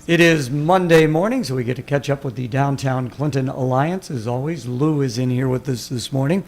It is Monday morning, so we get to catch up with the Downtown Clinton Alliance. As always, Lou is in here with us this morning.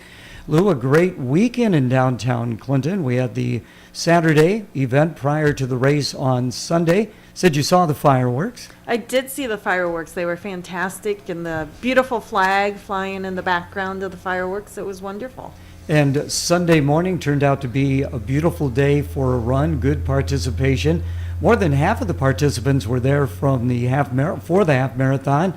Lou, a great weekend in downtown Clinton. We had the Saturday event prior to the race on Sunday. Said you saw the fireworks. I did see the fireworks. They were fantastic, and the beautiful flag flying in the background of the fireworks. It was wonderful. And Sunday morning turned out to be a beautiful day for a run, good participation. More than half of the participants were there from the half marathon.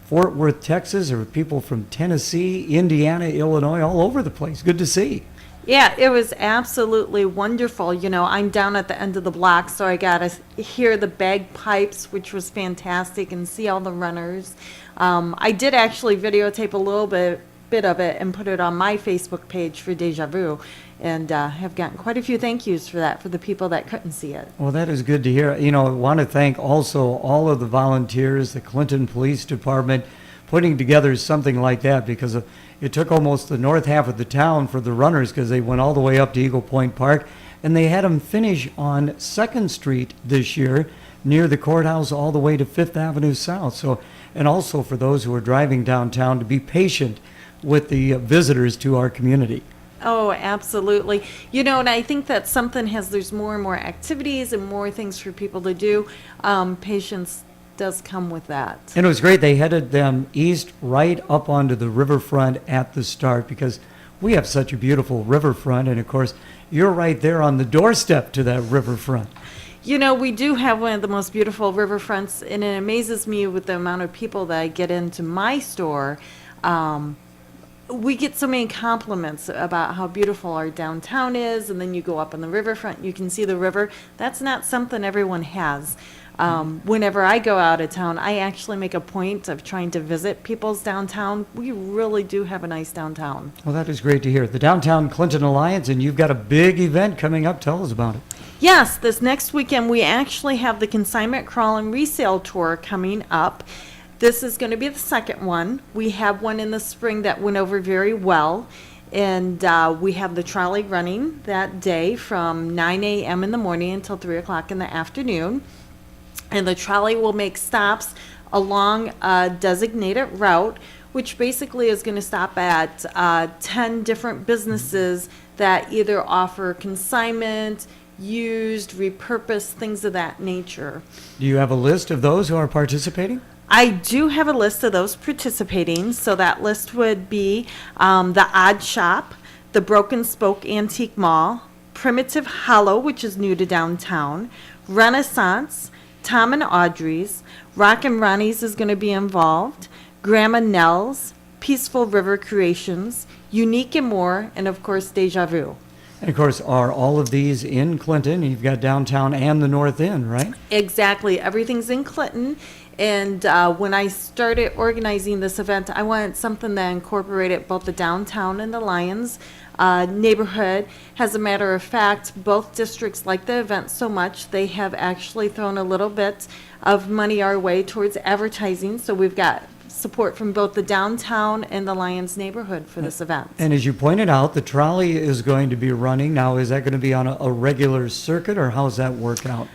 Fort Worth, Texas. There were people from Tennessee, Indiana, Illinois, all over the place. Good to see. Yeah, it was absolutely wonderful. You know, I'm down at the end of the block, so I got to hear the bagpipes, which was fantastic, and see all the runners. I did actually videotape a little bit of it and put it on my Facebook page for Deja Vu, and have gotten quite a few thank yous for that, for the people that couldn't see it. Well, that is good to hear. You know, I want to thank also all of the volunteers, the Clinton Police Department, putting together something like that, because it took almost the north half of the town for the runners, because they went all the way up to Eagle Point Park, and they had them finish on 2nd Street this year, near the courthouse, all the way to 5th Avenue South. So, and also for those who are driving downtown, to be patient with the visitors to our community. Oh, absolutely. You know, and I think that there's more and more activities and more things for people to do. Patience does come with that. And it was great. They headed them east right up onto the riverfront at the start, because we have such a beautiful riverfront. And of course, you're right there on the doorstep to that riverfront. You know, we do have one of the most beautiful riverfronts, and it amazes me with the amount of people that I get into my store. We get so many compliments about how beautiful our downtown is, and then you go up on the riverfront, you can see the river. That's not something everyone has. Whenever I go out of town, I actually make a point of trying to visit people's downtown. We really do have a nice downtown. Well, that is great to hear. The Downtown Clinton Alliance, and you've got a big event coming up. Tell us about it. Yes, this next weekend we actually have the Consignment Crawl and Resale Tour coming up. This is going to be the second one. We have one in the spring that went over very well, and we have the trolley running that day from 9 a.m. in the morning until 3 o'clock in the afternoon. And the trolley will make stops along a designated route, which basically is going to stop at 10 different businesses that either offer consignment, used, repurposed, things of that nature. Do you have a list of those who are participating? I do have a list of those participating. So that list would be the Odd Shop, the Broken Spoke Antique Mall, Primitive Hollow, which is new to downtown, Renaissance, Tom and Audrey's, Rock and Ronnie's is going to be involved, Grandma Nell's, Peaceful River Creations, Unique and More, and of course Deja Vu. And of course, are all of these in Clinton? You've got downtown and the North End, right? Exactly. Everything's in Clinton. And when I started organizing this event, I wanted something that incorporated both the downtown and the Lions neighborhood. As a matter of fact, both districts like the event so much, they have actually thrown a little bit of money our way towards advertising. So we've got support from both the downtown and the Lions neighborhood for this event. And as you pointed out, the trolley is going to be running. Now, is that going to be on a regular circuit, or how does that work out?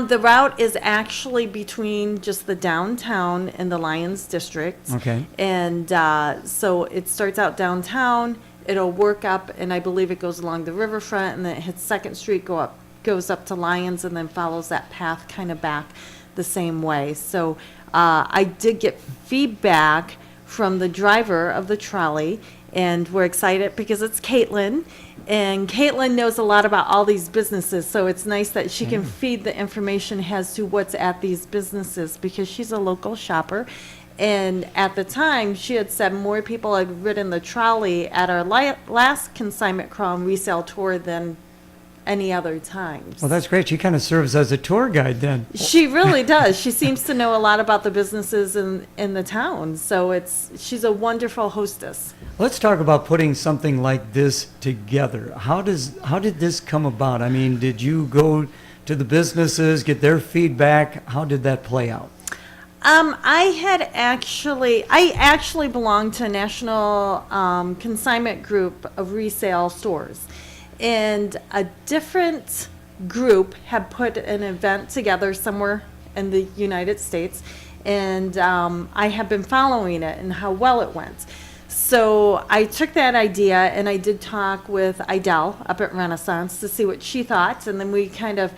The route is actually between just the downtown and the Lions district. Okay. And so it starts out downtown, it'll work up, and I believe it goes along the riverfront, and then it hits 2nd Street, goes up to Lions, and then follows that path kind of back the same way. So I did get feedback from the driver of the trolley, and we're excited because it's Caitlin. And Caitlin knows a lot about all these businesses, so it's nice that she can feed the information as to what's at these businesses, because she's a local shopper. And at the time, she had said more people had ridden the trolley at our last Consignment Crawl and Resale Tour than any other times. Well, that's great. She kind of serves as a tour guide then. She really does. She seems to know a lot about the businesses in the town, so she's a wonderful hostess. Let's talk about putting something like this together. How did this come about? I mean, did you go to the businesses, get their feedback? How did that play out? I actually belong to a national consignment group of resale stores, and a different group had put an event together somewhere in the United States. And I have been following it and how well it went. So I took that idea and I did talk with Idell up at Renaissance to see what she thought. And then we kind of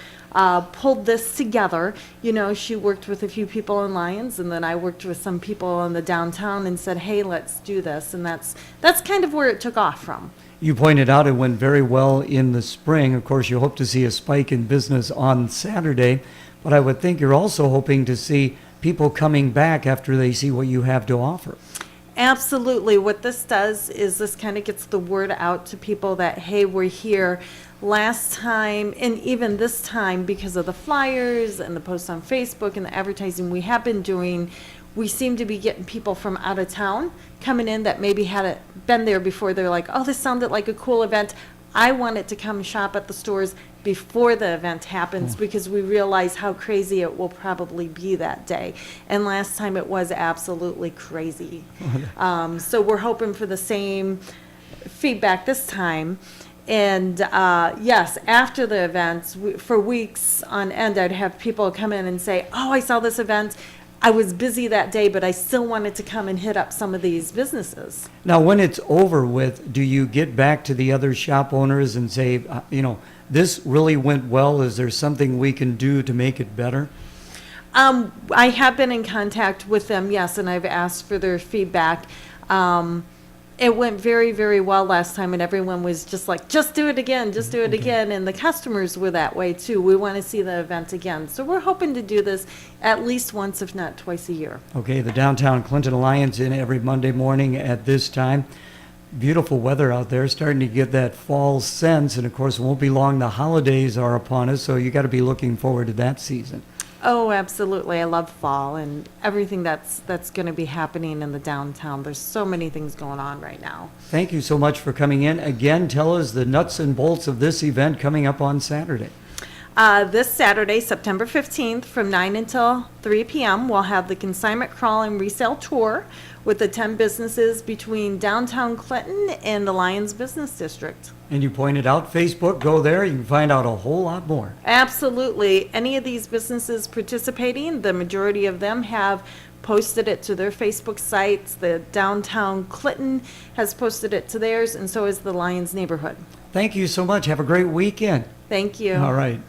pulled this together. You know, she worked with a few people in Lyons, and then I worked with some people in the downtown and said, hey, let's do this. And that's kind of where it took off from. You pointed out it went very well in the spring. Of course, you hope to see a spike in business on Saturday, but I would think you're also hoping to see people coming back after they see what you have to offer. Absolutely. What this does is this kind of gets the word out to people that, hey, we're here. Last time, and even this time, because of the flyers and the posts on Facebook and the advertising we have been doing, we seem to be getting people from out of town coming in that maybe hadn't been there before. They're like, oh, this sounded like a cool event. I wanted to come shop at the stores before the event happens because we realize how crazy it will probably be that day. And last time it was absolutely crazy. So we're hoping for the same feedback this time. And yes, after the events, for weeks on end, I'd have people come in and say, oh, I saw this event. I was busy that day, but I still wanted to come and hit up some of these businesses. Now, when it's over with, do you get back to the other shop owners and say, this really went well? Is there something we can do to make it better? I have been in contact with them, yes, and I've asked for their feedback. It went very, very well last time, and everyone was just like, just do it again, just do it again. And the customers were that way too. We want to see the event again. So we're hoping to do this at least once, if not twice a year. Okay, the Downtown Clinton Alliance in every Monday morning at this time. Beautiful weather out there, starting to get that fall sense. And of course, it won't be long. The holidays are upon us, so you got to be looking forward to that season. Oh, absolutely. I love fall and everything that's going to be happening in the downtown. There's so many things going on right now. Thank you so much for coming in. Again, tell us the nuts and bolts of this event coming up on Saturday. This Saturday, September 15th, from 9 until 3 p.m., we'll have the consignment crawl and resale tour with the 10 businesses between downtown Clinton and the Lyons Business District. And you pointed out Facebook. Go there. You can find out a whole lot more. Absolutely. Any of these businesses participating, the majority of them have posted it to their Facebook sites. The downtown Clinton has posted it to theirs, and so is the Lyons neighborhood. Thank you so much. Have a great weekend. Thank you. All right.